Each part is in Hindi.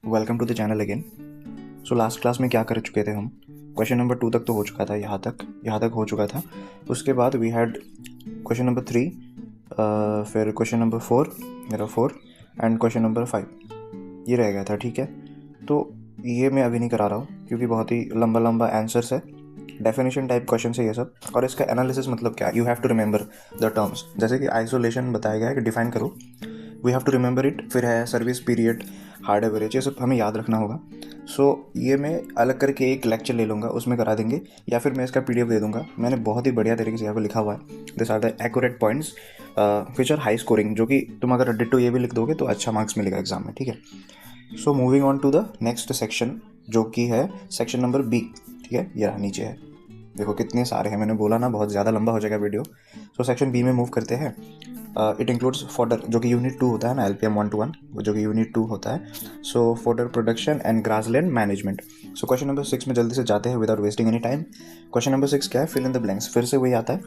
Welcome to the channel again. So last class में क्या कर चुके थे हम? क्वेश्चन नंबर 2 तक तो हो चुका था, यहाँ तक हो चुका था। उसके बाद वी हैड क्वेश्चन नंबर 3, फिर क्वेश्चन नंबर 4, मेरा 4 एंड क्वेश्चन नंबर 5 ये रह गया था। ठीक है, तो ये मैं अभी नहीं करा रहा हूँ क्योंकि बहुत ही लंबा लंबा आंसर्स है, डेफिनेशन टाइप क्वेश्चन है ये सब। और इसका एनालिसिस मतलब क्या, you have to remember the terms. जैसे कि आइसोलेशन बताया गया है कि डिफाइन करो, we have to remember it. फिर है सर्विस पीरियड, हार्ड एवरेज, ये सब हमें याद रखना होगा। सो ये मैं अलग करके एक लेक्चर ले लूँगा, उसमें करा देंगे, या फिर मैं इसका PDF दे दूँगा। मैंने बहुत ही बढ़िया तरीके से यहाँ पे लिखा हुआ है, this are the accurate points which are high scoring, जो कि तुम अगर डिट्टो ये भी लिख दोगे तो अच्छा मार्क्स मिलेगा एग्जाम में। ठीक है, so moving on to the next section, जो कि है सेक्शन नंबर B। ठीक है, ये नीचे है, देखो कितने सारे हैं, मैंने बोला ना बहुत ज़्यादा लंबा हो जाएगा वीडियो। सो सेक्शन B में मूव करते हैं। इट इंक्लूड्स फॉडर, जो कि यूनिट 2 होता है ना, LPM 1-1, वो जो कि यूनिट 2 होता है। So fodder production and grassland management. So question number 6 में जल्दी से जाते हैं without wasting any time. Question number 6 क्या है? Fill in the blanks. फिर से वही आता है।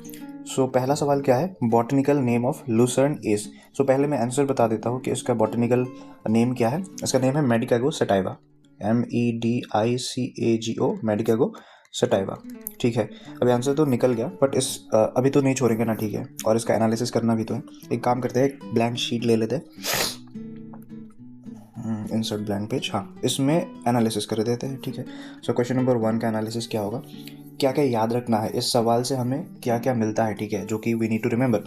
सो पहला सवाल क्या है? Botanical name of lucerne is. So पहले मैं आंसर बता देता हूँ कि इसका बॉटनिकल नेम क्या है। इसका नेम है मेडिकागो सटाइवा, MEDICAGO, मेडिकागो सटाइवा। ठीक है, अभी आंसर तो निकल गया, बट इस अभी तो नहीं छोड़ेंगे ना। ठीक है, और इसका एनालिसिस करना भी तो है। एक काम करते हैं, एक ब्लैंक शीट ले लेते हैं, इंसर्ट ब्लैंक पेज। हाँ, इसमें एनालिसिस कर देते हैं। ठीक है, सो क्वेश्चन नंबर 1 का एनालिसिस क्या होगा, क्या क्या याद रखना है इस सवाल से, हमें क्या क्या मिलता है। ठीक है, जो कि we need to remember.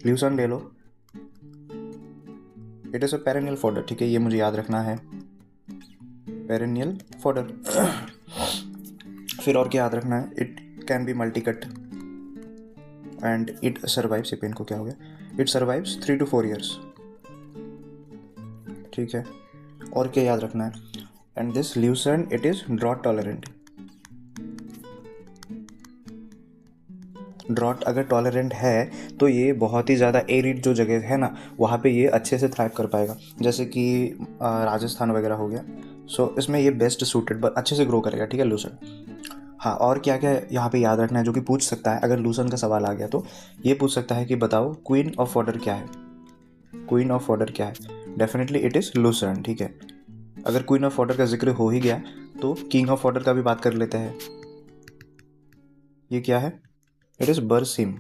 Lucerne ले लो, it is a perennial fodder. ठीक है, ये मुझे याद रखना है, पेरेनियल फॉडर। फिर और क्या याद रखना है? It can be multi cut and it survives. ये पेन को क्या हो गया? It survives 3 to 4 years। ठीक है, और क्या याद रखना है? And this lucerne, it is drought tolerant. Drought अगर टॉलरेंट है तो ये बहुत ही ज़्यादा एरिड जो जगह है ना, वहाँ पे ये अच्छे से थ्राइव कर पाएगा, जैसे कि राजस्थान वगैरह हो गया। सो इसमें ये बेस्ट सूटेड, अच्छे से ग्रो करेगा। ठीक है, लूसर्न। हाँ, और क्या क्या यहाँ पे याद रखना है जो कि पूछ सकता है, अगर लूसन का सवाल आ गया तो ये पूछ सकता है कि बताओ क्वीन ऑफ ऑर्डर क्या है। क्वीन ऑफ ऑर्डर क्या है? Definitely it is lucerne. ठीक है, अगर क्वीन ऑफ ऑर्डर का जिक्र हो ही गया तो किंग ऑफ ऑर्डर का भी बात कर लेते हैं। ये क्या है? It is berseem.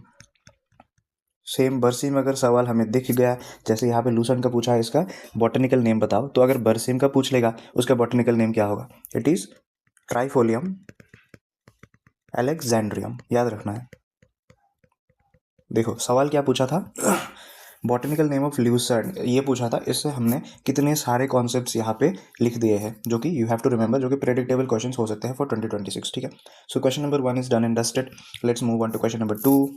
Same berseem अगर सवाल हमें दिख गया, जैसे यहाँ पे लूसन का पूछा है, इसका बॉटनिकल नेम बताओ, तो अगर बरसिम का पूछ लेगा उसका बॉटनिकल नेम क्या होगा? It is Trifolium alexandrinum. याद रखना है। देखो सवाल क्या पूछा था, बॉटनिकल नेम ऑफ ल्यूसर्न ये पूछा था। इससे हमने कितने सारे कॉन्सेप्ट्स यहाँ पे लिख दिए हैं, जो कि यू हैव टू रिमेंबर, जो कि प्रेडिक्टेबल क्वेश्चंस हो सकते हैं फॉर 2026। ठीक है, so question number 1 is done and dusted. Let's move on to question number 2।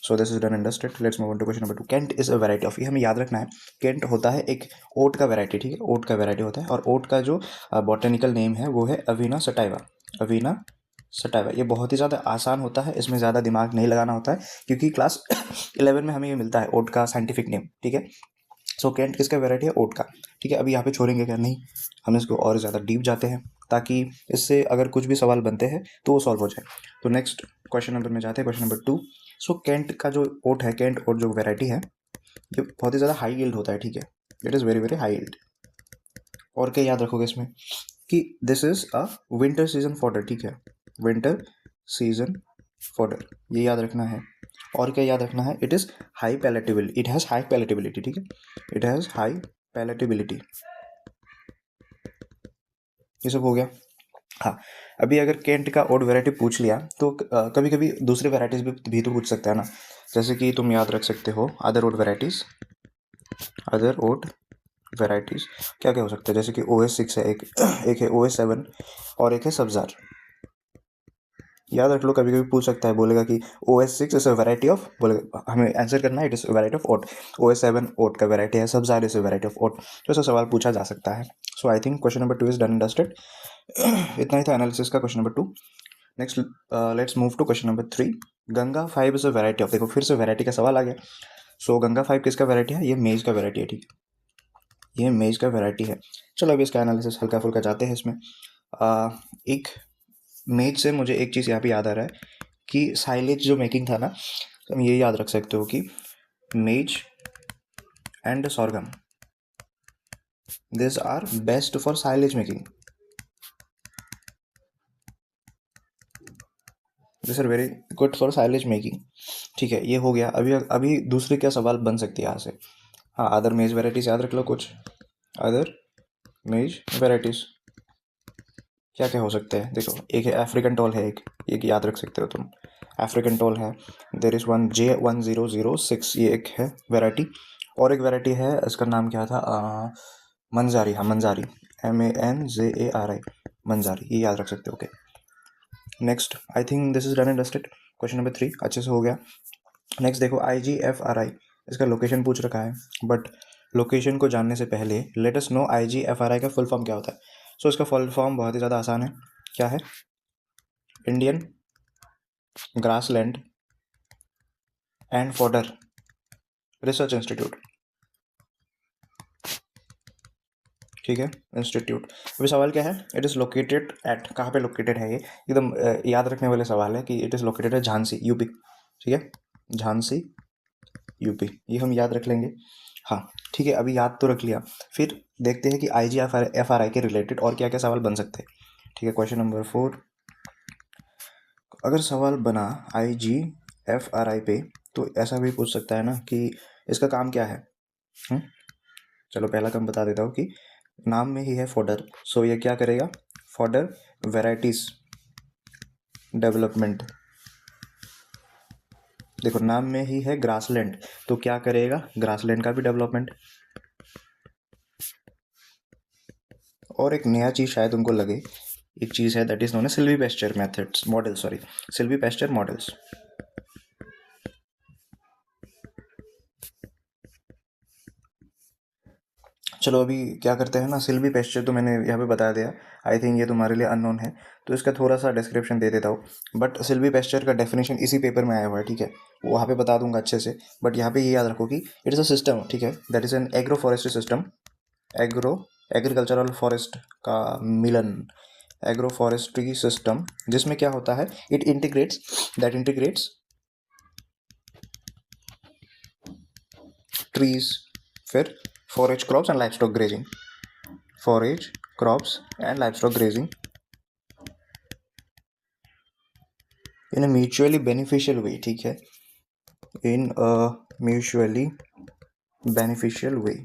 So this is done and dusted, let's move on to question number 2। Kent is a variety of, ये हमें याद रखना है। कैंट होता है एक ओट का वैरायटी। ठीक है, ओट का वैरायटी होता है, और ओट का जो बॉटनिकल नेम है वो है अवीना सटाइवा। अवीना सटाइवा। ये बहुत ही ज़्यादा आसान होता है, इसमें ज़्यादा दिमाग नहीं लगाना होता है, क्योंकि क्लास 11 में हमें ये मिलता है ओट का साइंटिफिक नेम। ठीक है, सो कैंट किसका वैरायटी है? ओट का। ठीक है, अभी यहाँ पे छोड़ेंगे क्या? नहीं, हम इसको और ज़्यादा डीप जाते हैं, ताकि इससे अगर कुछ भी सवाल बनते हैं तो वो सॉल्व हो जाए। तो नेक्स्ट क्वेश्चन नंबर में जाते हैं, क्वेश्चन नंबर 2। सो कैंट का जो ओट है, कैंट ओट जो वैरायटी है, ये बहुत ही ज़्यादा हाई यील्ड होता है। ठीक है, it is very very high yield. और क्या याद रखोगे इसमें कि this is a winter season fodder. ठीक है, विंटर सीजन फॉडर, ये याद रखना है। और क्या याद रखना है? It is high palatability, it has high palatability. ठीक है, इट हैज़ हाई पैलेटेबिलिटी। ये सब हो गया। हाँ, अभी अगर केंट का ओड वैरायटी पूछ लिया तो कभी कभी दूसरी वैरायटीज भी तो पूछ सकता है ना, जैसे कि तुम याद रख सकते हो other oat varieties. Other oat varieties क्या क्या हो सकता है? जैसे कि OS6 है एक, एक है OS7 और एक है सब्जार। याद रख लो, कभी कभी पूछ सकता है, बोलेगा कि OS6 is a variety of, बोलेगा हमें आंसर करना है it is variety of oat. OS7 oat का वैरायटी है, Sabzar is a variety of oat. तो ऐसा सवाल पूछा जा सकता है। So I think question number 2 is done and dusted. इतना ही था एनालिसिस का question number 2। Next let's move to question number 3। Ganga 5 is a variety of. देखो फिर से वैरायटी का सवाल आ गया। सो गंगा 5 किसका वैरायटी है? ये मेज का वैरायटी है। ठीक है, ये मेज का वैरायटी है। चलो अभी इसका एनालिसिस हल्का फुल्का जाते हैं इसमें। एक मेज से मुझे एक चीज़ यहाँ पे याद आ रहा है कि साइलेज जो मेकिंग था ना, तुम ये याद रख सकते हो कि maize and sorghum, this are best for silage making, this are very good for silage making. ठीक है, ये हो गया। अभी अभी दूसरी क्या सवाल बन सकती है यहाँ से? हाँ, अदर मेज वेराइटीज याद रख लो कुछ। अदर मेज वेराइटीज क्या क्या हो सकते हैं? देखो, एक है अफ्रीकन टॉल है, एक याद रख सकते हो तुम, अफ्रीकन टॉल है। देर इज़ वन J1006, ये एक है वैरायटी। और एक वैरायटी है, इसका नाम क्या था, मंजारी। हाँ, मंजारी, MANZARI, मंजारी, ये याद रख सकते हो। Okay, next, I think this is done and dusted. Question number 3 अच्छे से हो गया। नेक्स्ट देखो, IGFRI, इसका लोकेशन पूछ रखा है, बट लोकेशन को जानने से पहले लेट अस नो IGFRI का फुल फॉर्म क्या होता है। सो इसका फुल फॉर्म बहुत ही ज़्यादा आसान है। क्या है? Indian grassland and fodder research institute. ठीक है, इंस्टीट्यूट। अभी सवाल क्या है? इट इज़ लोकेटेड एट, कहाँ पे लोकेटेड है ये? एकदम याद रखने वाले सवाल है कि it is located at Jhansi, UP. ठीक है, झांसी, यूपी, ये हम याद रख लेंगे। हाँ, ठीक है, अभी याद तो रख लिया। फिर देखते हैं कि IGFRI के रिलेटेड और क्या क्या सवाल बन सकते हैं। ठीक है, क्वेश्चन नंबर 4, अगर सवाल बना IGFRI पे तो ऐसा भी पूछ सकता है ना कि इसका काम क्या है। चलो पहला काम बता देता हूँ कि नाम में ही है फॉडर, सो ये क्या करेगा? Fodder varieties development. देखो, नाम में ही है ग्रासलैंड, तो क्या करेगा? ग्रासलैंड का भी डेवलपमेंट। और एक नया चीज़ शायद उनको लगे, एक चीज़ है that is known as silvi pasture methods model, sorry, silvi pasture models. चलो अभी क्या करते हैं ना, सिल्वी पेस्चर तो मैंने यहाँ पे बता दिया, आई थिंक ये तुम्हारे लिए अननोन है, तो इसका थोड़ा सा डिस्क्रिप्शन दे देता हूँ। बट सिल्वी पेस्चर का डेफिनेशन इसी पेपर में आया हुआ है, ठीक है, वहाँ पे बता दूंगा अच्छे से। बट यहाँ पे ये याद रखो कि इट इज़ अ सिस्टम, ठीक है, that is an agro forestry system. Agricultural forest का मिलन, एग्रो फॉरेस्ट्री सिस्टम, जिसमें क्या होता है, इट इंटीग्रेट्स ट्रीज, फिर forage crops and livestock grazing, forage crops and livestock grazing in a mutually beneficial way। ठीक है, in a mutually beneficial way,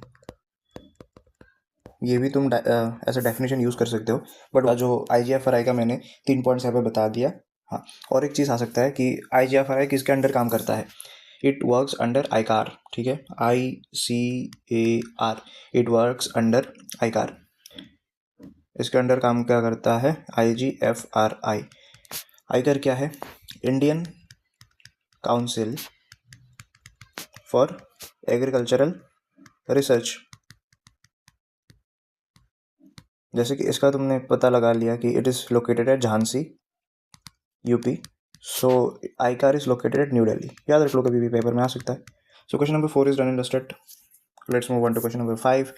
ये भी तुम ऐसा डेफिनेशन यूज़ कर सकते हो। बट जो IGFRI का मैंने 3 पॉइंट्स यहाँ पे बता दिया। हाँ, और एक चीज़ आ सकता है कि IGFRI किसके अंडर काम करता है? It works under ICAR। ठीक है, ICAR, it works under ICAR। इसके अंडर काम क्या करता है? IGFRI। आईकर क्या है? Indian council for agricultural research. जैसे कि इसका तुमने पता लगा लिया कि it is located at Jhansi, UP, so आईकार is located at new Delhi. याद रख लो, कभी भी पेपर में आ सकता है। So question number 4 is done and dusted. Let's move on to question number 5।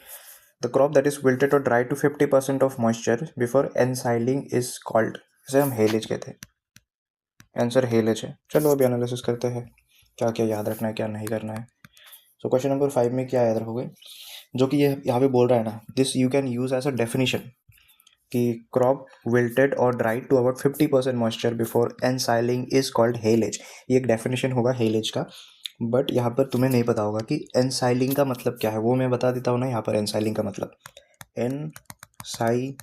The crop that is wilted और dry to 50% of moisture before ensiling is called, इसे हम हेलेज कहते हैं। आंसर हेलेज है। चलो अभी एनालिसिस करते हैं क्या क्या याद रखना है, क्या नहीं करना है। सो क्वेश्चन नंबर 5 में क्या याद रखोगे, जो कि ये यहाँ पे बोल रहा है ना, this you can use as a definition कि क्रॉप विल्टेड और dried to about 50% moisture before ensiling is called haylage. ये एक डेफिनेशन होगा हेलेज का। बट यहाँ पर तुम्हें नहीं पता होगा कि एनसाइलिंग का मतलब क्या है, वो मैं बता देता हूँ ना। यहाँ पर एनसाइलिंग का मतलब, एनसाइलिंग,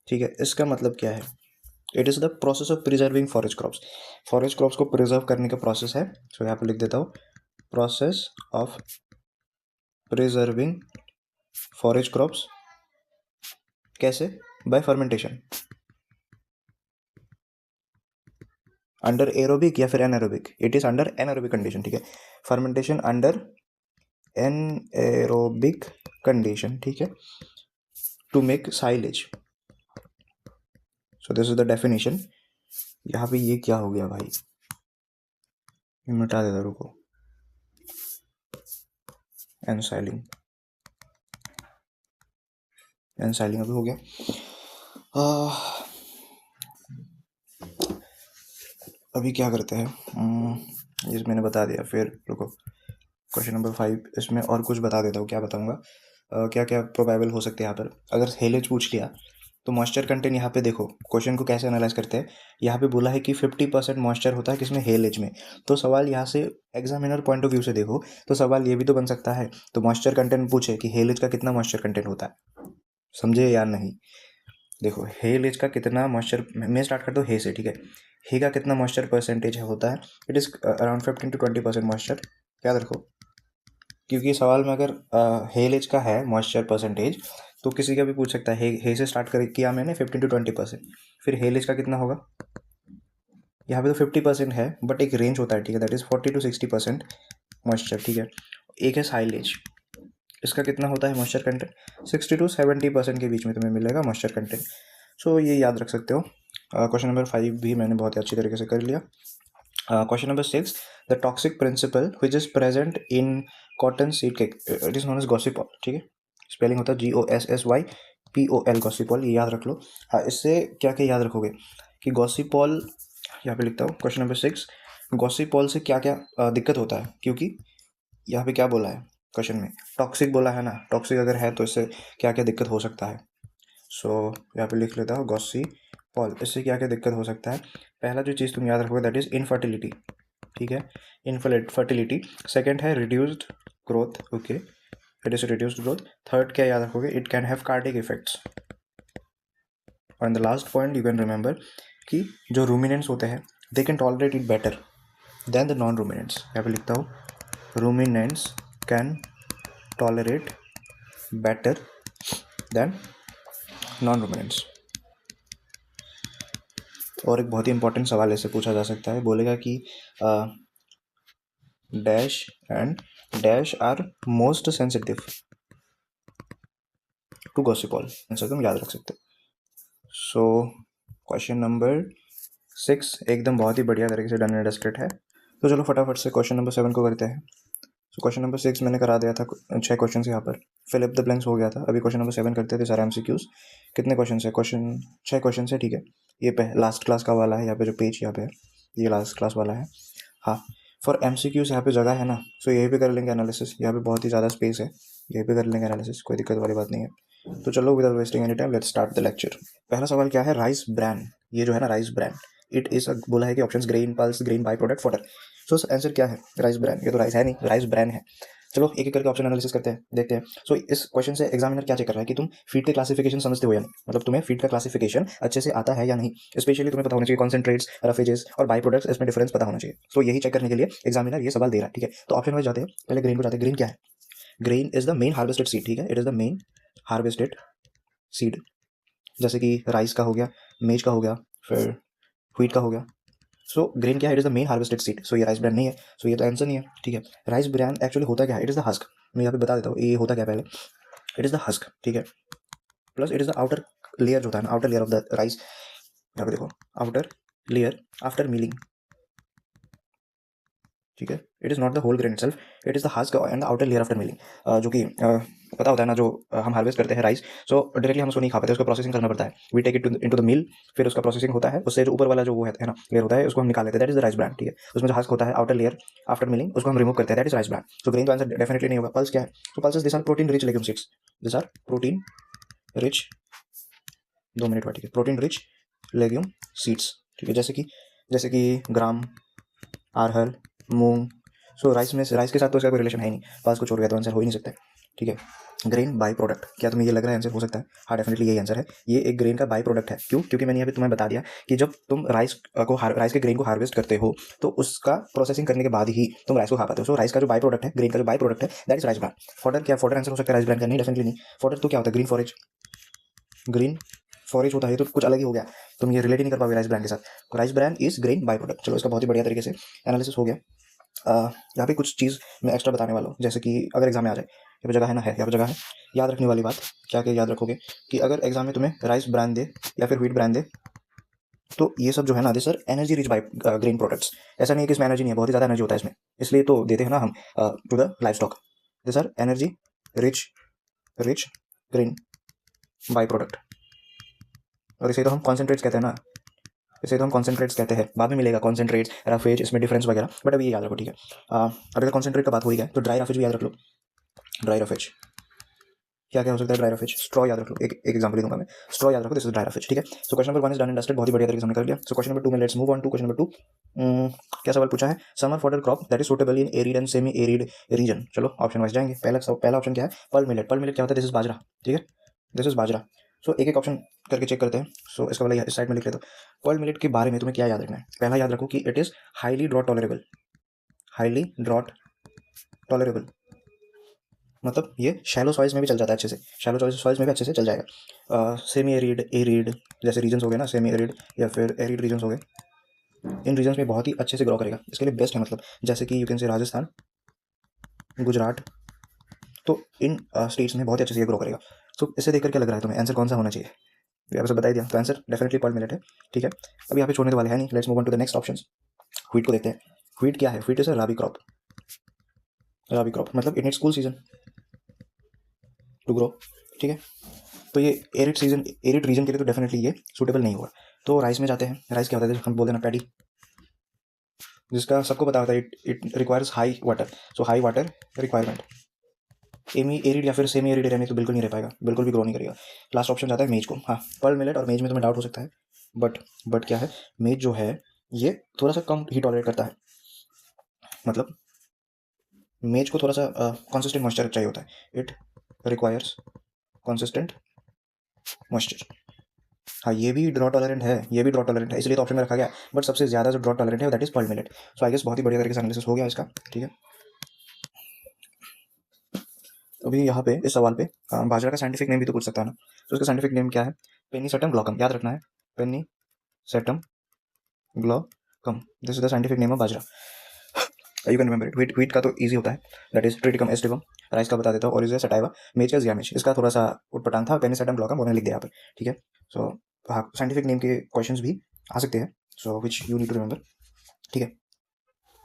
ठीक है, इसका मतलब क्या है? It is the process of preserving forest crops. Forest crops को प्रिजर्व करने का प्रोसेस है। सो यहाँ पर लिख देता हूँ, process of preserving forest crops. कैसे? बाय फर्मेंटेशन, अंडर एरोबिक या फिर anaerobic. It is under anaerobic condition, ठीक है, फर्मेंटेशन अंडर एनारोबिक कंडीशन, ठीक है, to make silage. So this is the definition. यहाँ पे ये क्या हो गया भाई, मिटा देता, रुको, एनसाइलिंग, एनसाइलिंग अभी हो गया। अभी क्या करते हैं, ये मैंने बता दिया। फिर रुको, क्वेश्चन नंबर 5, इसमें और कुछ बता देता हूँ। क्या बताऊँगा? क्या क्या प्रोबेबल हो सकते हैं यहाँ पर। अगर हेलेज पूछ लिया तो मॉइस्चर कंटेंट यहाँ पे देखो, क्वेश्चन को कैसे एनालाइज करते हैं। यहाँ पे बोला है कि 50% मॉइस्चर होता है किसमें, हेलेज में। तो सवाल यहाँ से एग्जामिनर पॉइंट ऑफ व्यू से देखो तो सवाल ये भी तो बन सकता है, तो मॉइस्चर कंटेंट पूछे कि हेलेज का कितना मॉइस्चर कंटेंट होता है, समझे या नहीं। देखो हेलेज का कितना मॉइस्चर, मैं स्टार्ट करता हूँ हे से, ठीक है। हे का कितना मॉइस्चर परसेंटेज होता है, it is around 15 to 20% moisture, याद रखो। क्योंकि सवाल में अगर हेलेज का है मॉइस्चर परसेंटेज तो किसी का भी पूछ सकता है। हे से स्टार्ट कर किया मैंने 15 to 20%, फिर हेलेज का कितना होगा। यहाँ पे तो 50% है बट एक रेंज होता है, ठीक है, दैट इज़ 40 to 60% मॉइस्चर, ठीक है। एक है साइलेज, इसका कितना होता है मॉइस्चर कंटेंट, 60 to 70% के बीच में तुम्हें मिलेगा मॉइस्चर कंटेंट। सो ये याद रख सकते हो। क्वेश्चन नंबर 5 भी मैंने बहुत ही अच्छी तरीके से कर लिया। Question number 6, the toxic principle which is present in cotton seed cake, it is known as gossypol, ठीक है। स्पेलिंग होता है GOSSYPOL, गॉसिपॉल, ये याद रख लो। हाँ, इससे क्या क्या याद रखोगे कि गॉसिपॉल, यहाँ पे लिखता हूँ क्वेश्चन नंबर 6, गॉसिपॉल से क्या क्या दिक्कत होता है, क्योंकि यहाँ पे क्या बोला है क्वेश्चन में, टॉक्सिक बोला है ना, टॉक्सिक अगर है तो इससे क्या क्या दिक्कत हो सकता है। सो यहाँ पे लिख लेता हूँ गॉसिपॉल, इससे क्या क्या दिक्कत हो सकता है। पहला जो चीज़ तुम याद रखोगे दैट इज़ इनफर्टिलिटी, ठीक है, इनफर्टिलिटी। सेकेंड है reduced growth, okay, it is reduced growth. Third क्या याद रखोगे, it can have cardiac effects. और in the last point you can remember कि जो रूमिनेंट्स होते हैं they can tolerate it better than the non ruminants. यहाँ पे लिखता हूँ ruminants can tolerate better than non ruminants. और एक बहुत ही इंपॉर्टेंट सवाल ऐसे पूछा जा सकता है, बोलेगा कि dash and dash are most sensitive to gossypol, answer तुम याद रख सकते हो। सो क्वेश्चन नंबर 6 एकदम बहुत ही बढ़िया तरीके से डन एंड डस्टेड है। तो चलो फटाफट से क्वेश्चन नंबर 7 को करते हैं। सो क्वेश्चन नंबर 6 मैंने करा दिया था, 6 क्वेश्चन यहाँ पर, फिल अप द ब्लैंक्स हो गया था। अभी क्वेश्चन नंबर 7 करते थे सारे MCQs। कितने क्वेश्चन है, 6 क्वेश्चन है, ठीक है। ये लास्ट क्लास का वाला है, यहाँ पे जो पेज यहाँ पे है ये लास्ट क्लास वाला है। हाँ, फॉर MCQs यहाँ पे जगह है ना, सो यहीं पे कर लेंगे एनालिसिस, यहाँ पे बहुत ही ज़्यादा स्पेस है, यहीं पे कर लेंगे एनालिसिस, कोई दिक्कत वाली बात नहीं है। तो चलो without wasting any time let's start the lecture. पहला सवाल क्या है, राइस ब्रान, ये जो है ना राइस ब्रान, इट इज बोला है कि options grain, pulse, grain, by product, fodder. So answer क्या है, राइस ब्रान। ये तो राइस है नहीं, राइस ब्रान है। चलो एक एक करके ऑप्शन एनालिसिस करते हैं, देखते हैं। सो इस क्वेश्चन से एग्जामिनर क्या चेक कर रहा है कि तुम फीड के क्लासिफिकेशन समझते हो या नहीं, मतलब तुम्हें फीड का क्लासिफिकेशन अच्छे से आता है या नहीं। स्पेशली तुम्हें पता होना चाहिए कॉन्सेंट्रेट्स, रफेजेस और बाई प्रोडक्ट्स, इसमें डिफरेंस पता होना चाहिए। सो यही चेक करने के लिए एग्जामिनर ये सवाल दे रहा है, ठीक है। तो ऑप्शन वाइज जाते हैं, पहले ग्रेन को जाते हैं। ग्रेन क्या है, grain is the main harvested seed, ठीक है, it is the main harvested seed. जैसे कि राइस का हो गया, मेज का हो गया, फिर व्हीट का हो गया। सो ग्रेन क्या है, it is the main harvested seed. So ये राइस ब्रांड नहीं है, सो ये तो आंसर नहीं है, ठीक है। राइस ब्रांड एक्चुअली होता क्या है, इट इज द हस्क। मैं यहाँ पे बता देता हूँ ये होता क्या है पहले, इट इज द हस्क, ठीक है, plus it is the outer layer जो होता है ना, outer layer of the rice. यहाँ पे देखो आउटर लेयर आफ्टर मिलिंग, ठीक है, it is not the whole grain itself, it is the husk and the outer layer after milling. जो कि पता होता है ना, जो हम हार्वेस्ट करते हैं राइस, सो डायरेक्टली हम उसको नहीं खा पाते, उसको प्रोसेसिंग करना पड़ता है। We take it into the mill, फिर उसका प्रोसेसिंग होता है, उससे जो ऊपर वाला जो वो है ना लेयर होता है, उसको हम निकाल लेते हैं, that is the rice brand, ठीक है। उसमें जो हस्क होता है आउटर लेयर आफ्टर मिलिंग, उसको हम रिमूव करते हैं, that is rice brand. So grain तो आंसर डेफिनेटली नहीं होगा। पल्स क्या है, तो pulses this are protein rich legume seeds, this are protein rich, 2 minute बाद, ठीक है, प्रोटीन रिच लेग्यूम सीड्स, ठीक है, जैसे कि ग्राम, अरहर, मूंग। सो राइस में, राइस के साथ तो इसका कोई रिलेशन है नहीं, पास को छोड़ गया तो आंसर हो ही नहीं सकता, ठीक है। ग्रेन बाई प्रोडक्ट, क्या तुम्हें ये लग रहा है आंसर हो सकता है, हाँ डेफिनेटली यही आंसर है, ये एक ग्रेन का बाई प्रोडक्ट है। क्यों, क्योंकि मैंने यहाँ पे तुम्हें बता दिया कि जब तुम राइस के ग्रेन को हार्वेस्ट करते हो तो उसका प्रोसेसिंग करने के बाद ही तुम राइस को खा पाते हो। सो राइस का जो बाई प्रोडक्ट है, ग्रेन का जो बाई प्रोडक्ट है, that is rice brand. Fodder क्या, फॉडर आंसर हो सकता है राइस ब्रांड का, नहीं डेफिनेटली नहीं। फॉडर तो क्या होता है, ग्रीन फॉरेज, ग्रीन फॉरेज होता है, तो कुछ अलग ही हो गया, तुम ये रिलेट ही नहीं कर पाओगे राइस ब्रांड के साथ। Rice brand is grain by product. चलो इसका बहुत ही बढ़िया तरीके से एनालिसिस हो गया। यहाँ पे कुछ चीज़ मैं एक्स्ट्रा बताने वाला हूँ, जैसे कि अगर एग्जाम में आ जाए, यहाँ पे जगह है ना, है यहाँ पे जगह है, याद रखने वाली बात क्या क्या याद रखोगे कि अगर एग्जाम में तुम्हें राइस ब्रांड दे या फिर व्हीट ब्रांड दे, तो ये सब जो है ना, this sir energy rich by grain products. ऐसा नहीं है कि इसमें एनर्जी नहीं है, बहुत ही ज़्यादा एनर्जी होता है इसमें, इसलिए तो देते हैं ना हम to the livestock. This are energy rich grain by product. और इसे तो हम कॉन्सेंट्रेट्स कहते हैं ना, इसे तो हम कॉन्सेंट्रेट्स कहते हैं, बाद में मिलेगा कॉन्सेंट्रेट्स, रफेज, इसमें डिफरेंस वगैरह, बट अभी ये याद रखो, ठीक है। अभी अगर कॉन्सेंट्रेट का बात हो ही गया तो ड्राई रफेज भी याद रख लो, ड्राई रफेज, क्या क्या हो सकता है ड्राई स्ट्रॉ याद रख लो, एक एग्जांपल दूंगा मैं, स्ट्रॉ याद रखो, दिस इज ड्राई ठीक है। So question number 1 is done and dusted, बहुत ही बढ़िया तरीके से हमने कर लिया। सो क्वेश्चन नंबर 2 में let's move on to question number 2। क्या सवाल पूछा है, summer fodder crop that is suitable in arid and semi arid region. चलो ऑप्शन वाइज जाएंगे। पहला ऑप्शन क्या है, पर्ल मिलेट। पर्ल मिलेट क्या होता है, दिस इज बाजरा, ठीक है, दिस इज बाजरा। सो एक एक ऑप्शन करके चेक करते हैं। सो इसका वाला इस साइड में लिख लेते हो। पर्ल मिलेट के बारे में तुम्हें क्या याद रखना है, पहला याद रखो कि it is highly drought tolerable, highly drought tolerable, मतलब ये शैलो सॉइल्स में भी चल जाता है अच्छे से, शैलो सॉइल्स में भी अच्छे से चल जाएगा। सेमी एरिड, एरिड जैसे रीजन्स हो गए ना, सेमी एरिड या फिर एरिड रीजन्स हो गए, इन रीजन्स में बहुत ही अच्छे से ग्रो करेगा, इसके लिए बेस्ट है। मतलब जैसे कि you can say Rajasthan, Gujarat, तो इन स्टेट्स में बहुत ही अच्छे से ये ग्रो करेगा। तो इससे देखकर क्या लग रहा है तुम्हें, आंसर कौन सा होना चाहिए, ये आपसे बता ही दिया, तो आंसर डेफिनेटली पर्ल मिलेट है, ठीक है। अब यहाँ पे छोड़ने तो वाले हैं नहीं, let's move on to the next option. Wheat को देखते हैं। व्हीट क्या है, wheat is a rabi crop, rabi crop मतलब it needs cool season to grow, ठीक है। तो ये एरिड सीजन, एरिड रीजन के लिए तो डेफिनेटली ये सूटेबल नहीं होगा। तो राइस में जाते हैं। राइस क्या होता है, हम बोलते हैं ना पैडी, जिसका सबको पता होता है it requires high water, so high water requirement. Semi arid या फिर सेमी एरिड रहने तो बिल्कुल नहीं रह पाएगा, बिल्कुल भी ग्रो नहीं करेगा। लास्ट ऑप्शन जाता है मेज को। हाँ, पर्ल मिलेट और मेज में तुम्हें डाउट हो सकता है, बट क्या है, मेज जो है ये थोड़ा सा कम हीट टॉलरेट करता है, मतलब मेज को थोड़ा सा कंसिस्टेंट मॉइस्चर चाहिए होता है, इट रिक्वायर्स कंसिस्टेंट मॉइस्चर। हाँ, ये भी ड्रॉ टॉलरेंट है, ये भी ड्रॉ टॉलरेंट है, इसलिए तो ऑप्शन में रखा गया। बट सबसे ज़्यादा जो ड्रॉ टॉलरेंट है that is pearl millet. So I guess बहुत ही बढ़िया तरीके से एनालिसिस हो गया इसका, ठीक है। अभी यहाँ पे इस सवाल पे बाजरा का साइंटिफिक नेम भी तो पूछ सकता है ना, तो उसका साइंटिफिक नेम क्या है, पेनीसेटम ग्लॉकम, याद रखना है, Pennisetum glaucum, this is the scientific name of bajra, you can remember it. Wheat का तो ईजी होता है, that is Triticum aestivum. Rice का बता देता हूँ, ओरिजिया सटाइवा। मेज का जियामेज, इसका थोड़ा सा उटपटांग था, पेनीसेटम ग्लॉकम उन्होंने लिख दिया यहाँ पे, ठीक है। सो हाँ, साइंटिफिक नेम के क्वेश्चंस भी आ सकते हैं, so which you need to remember, ठीक है।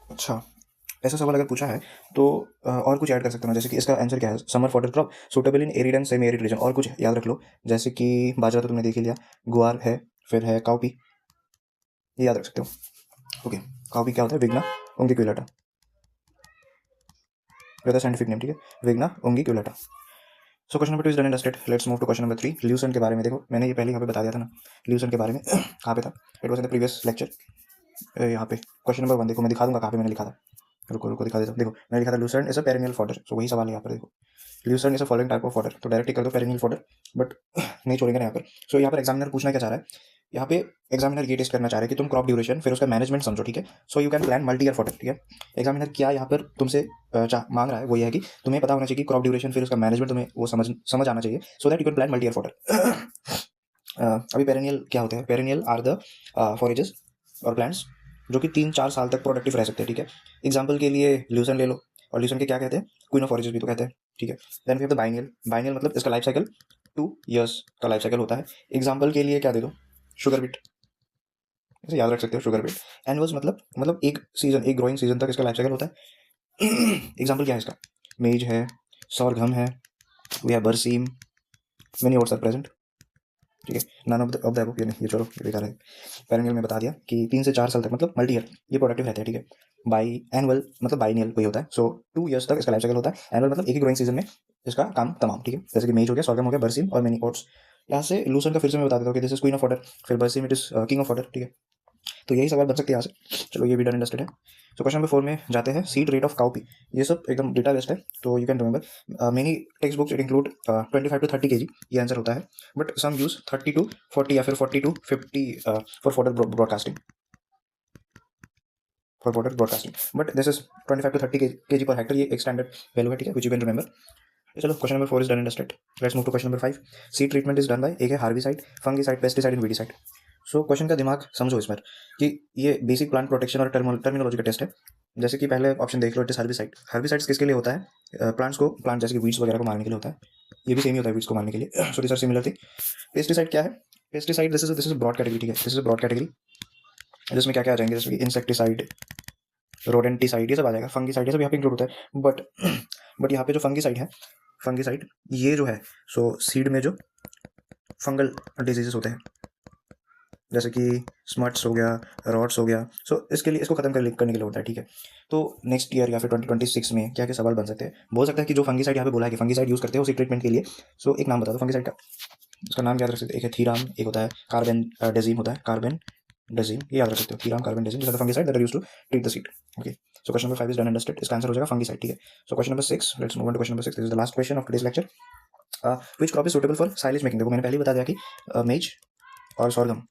अच्छा, ऐसा सवाल अगर पूछा है तो और कुछ ऐड कर सकते हो ना, जैसे कि इसका आंसर क्या है, summer fodder crop suitable in arid and semi arid reason, और कुछ याद रख लो, जैसे कि बाजरा तो तुमने देख ही लिया, गुआर है, फिर है काउपी, ये याद रख सकते हो। ओके, काउपी क्या होता है, विग्ना उंगिक्युलेटा, साइंटिफिक नेम, ठीक है, Vigna unguiculata. So question number 2 is done and dusted, let's move to question number 3। Lucerne के बारे में देखो, मैंने ये पहले यहाँ पे बता दिया था ना, ल्यूसन के बारे में कहाँ पे था, it was in the previous lecture. यहाँ पे क्वेश्चन नंबर 1 देखो, मैं दिखा दूंगा कहाँ पे मैंने लिखा था, रुको रुको दिखा देता हूँ। देखो मैंने लिखा था lucerne is a perennial fodder, so वही सवाल है यहाँ पर। देखो lucerne is a following type of fodder, तो डायरेक्ट कर दो पेरेनियल फॉडर, बट नहीं छोड़ेंगे ना यहाँ पर। सो यहाँ पर एग्जामिनर पूछना क्या चाह रहा है, यहाँ पे एग्जामिनर ये टेस्ट करना चाह रहा है कि तुम क्रॉप ड्यूरेशन फिर उसका मैनेजमेंट समझो, ठीक है। So you can plan multi year fodder, ठीक है। एग्जामिनर क्या यहाँ पर तुमसे मांग रहा है, वो ये है कि तुम्हें पता होना चाहिए कि क्रॉप ड्यूरेशन फिर उसका मैनेजमेंट तुम्हें वो समझ आना चाहिए, so that you can plan multi year fodder. अभी पेरेनियल क्या होते हैं, पेरेनियल आर द फॉरेजेस और प्लांट्स जो कि 3-4 साल तक प्रोडक्टिव रह सकते हैं, ठीक है। एग्जाम्पल के लिए ल्यूसन ले लो, और ल्यूसन के क्या कहते हैं, क्वीन ऑफ फॉरेजेस भी तो कहते हैं, ठीक है। Then we have the biennial, biennial मतलब इसका लाइफ साइकिल 2 years का लाइफ साइकिल होता है। एग्जाम्पल के लिए क्या दे दो, शुगर बीट, इसे याद रख सकते हो, शुगर बीट। एनुअल्स मतलब एक सीजन, एक ग्रोइंग सीजन तक इसका लाइफ साइकिल होता है। एग्जाम्पल क्या है इसका, मेज है, सॉरगम है, वी हैव बरसीम, मेनी ओट्स आर प्रेजेंट, ठीक है। नन ऑफ द अबव, ये नहीं, ये छोड़ो, ये बेकार है। पेरेनियल में बता दिया कि 3 से 4 साल तक मतलब मल्टी ईयर ये प्रोडक्टिव रहते हैं, ठीक है। बाई एनुअल मतलब बाइनियल वही होता है, सो 2 years तक इसका लाइफ साइकिल होता है। एनुअल मतलब एक ही ग्रोइंग सीजन में इसका काम तमाम, ठीक है। जैसे कि मेज हो गया, सॉर्गम हो गया, बरसीम और मेनी ओट्स। यहाँ से लूसन का फिर से मैं बता देता हूँ कि this is queen of order, फिर बरसीम it is king of order, ठीक है। तो यही सवाल बन सकते हैं यहाँ से। चलो ये भी डन इंडस्टेड है। तो क्वेश्चन नंबर 4 में जाते हैं, सीड रेट ऑफ काउपी, ये सब एकदम डेटा बेस्ड है, तो you can remember many text books it include 25 to 30 kg, ये आंसर होता है, बट सम यूज 30 to 40 या फिर 40 to 50 for fodder broadcasting, for fodder broadcasting, but this is 25 to 30 kg per hectare, ये एक स्टैंडर्ड वैल्यू है, ठीक है, विच यू कैन रिमेंबर। चलो question number 4 is done and dusted, let's move to question number 5। Seed treatment is done by, एक है herbicide, fungicide, pesticide and weedicide. So question का दिमाग समझो इसमें कि ये बेसिक प्लांट प्रोटेक्शन और टर्मिनोलॉजी का टेस्ट है। जैसे कि पहले ऑप्शन देख लो, इट इज हार्बिसाइड। हार्बिसाइड्स किसके लिए होता है, प्लांट जैसे कि वीड्स वगैरह को मारने के लिए होता है, ये भी सेम ही होता है वीड्स को मारने के लिए, so this are similar thing. Pesticide क्या है, pesticide this is broad category, ठीक है, दिस इज ब्रॉड कैटेगरी, जिसमें क्या क्या आ जाएंगे, जैसे कि इंसेक्टिसाइड, रोडेंटिसाइड, ये सब आ जाएगा। फंगिसाइड ये सब यहाँ पे इंक्लूड होता है, बट यहाँ पे जो फंगिसाइड है, फंगिसाइड ये जो है, सो सीड में जो फंगल डिजीजेस होते हैं, जैसे कि स्मट्स हो गया, रॉड्स हो गया। सो इसके लिए इसको खत्म करने के लिए होता है, ठीक है। तो नेक्स्ट ईयर या फिर 2026 में क्या क्या सवाल बन सकते हैं, बोल सकता है कि जो फंगीसाइड यहाँ पे बोला है कि फंगीसाइड यूज़ करते हैं उसी ट्रीटमेंट के लिए। सो एक नाम बता दो फंगीसाइड का, उसका नाम याद रख सकते हो। एक है थीराम, एक होता है कार्बन डेजिम, होता है कार्बन डेजिम, ये याद रख सकते हो, thiram carbendazim, this are the fungicide that are used to treat the seed. Okay, so question number 5 is done and dusted, इसका आंसर हो जाएगा फंगीसाइड, ठीक है। So question number 6, let's move on to question number 6, this is the last question of today's lecture. Which crop is suitable for silage making, देखो मैंने पहले ही बता दिया कि मेज और sorghum,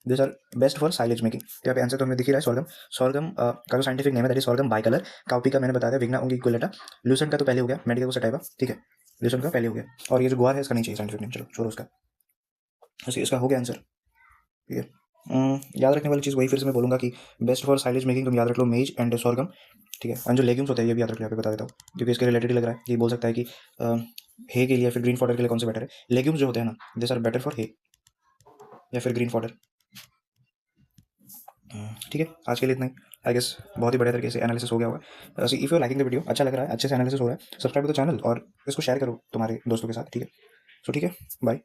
this are best for silage making. तो यहाँ पे आंसर तो हमें दिख ही रहा है सॉर्गम। सॉर्गम का जो साइंटिफिक नेम है that is sorghum bicolor. Cowpea का मैंने बताया था विग्ना उंगिकुलेटा। ल्यूसेंट का तो पहले हो गया, मेडिका को सटाइवा, ठीक है, ल्यूसेंट का पहले हो गया। और ये जो गुआर है इसका नहीं चाहिए साइंटिफिक नेम, चलो छोड़ो उसका, इसका हो गया आंसर, ठीक है। याद रखने वाली चीज़ वही फिर से मैं बोलूँगा कि बेस्ट फॉर साइलेज मेकिंग तुम याद रख लो मेज एंड सॉर्गम, ठीक है। और जो लेग्यूम्स होते हैं ये भी याद रख लो, यहाँ पे बता देता हूँ क्योंकि इसके रिलेटेड ही लग रहा है। ये बोल सकता है कि हे के लिए या फिर ग्रीन फॉडर के लिए कौन से बेटर है। लेग्यूम्स जो होते हैं ना, दिस आर बेटर फॉर हे या फिर ग्रीन फॉडर, ठीक है। आज के लिए इतना ही, आई गेस बहुत ही बढ़िया तरीके से एनालिसिस हो गया होगा। If you liking the video, अच्छा लग रहा है, अच्छे से एनालिसिस हो रहा है, सब्सक्राइब टू द चैनल और इसको शेयर करो तुम्हारे दोस्तों के साथ, ठीक है। सो ठीक है, बाय।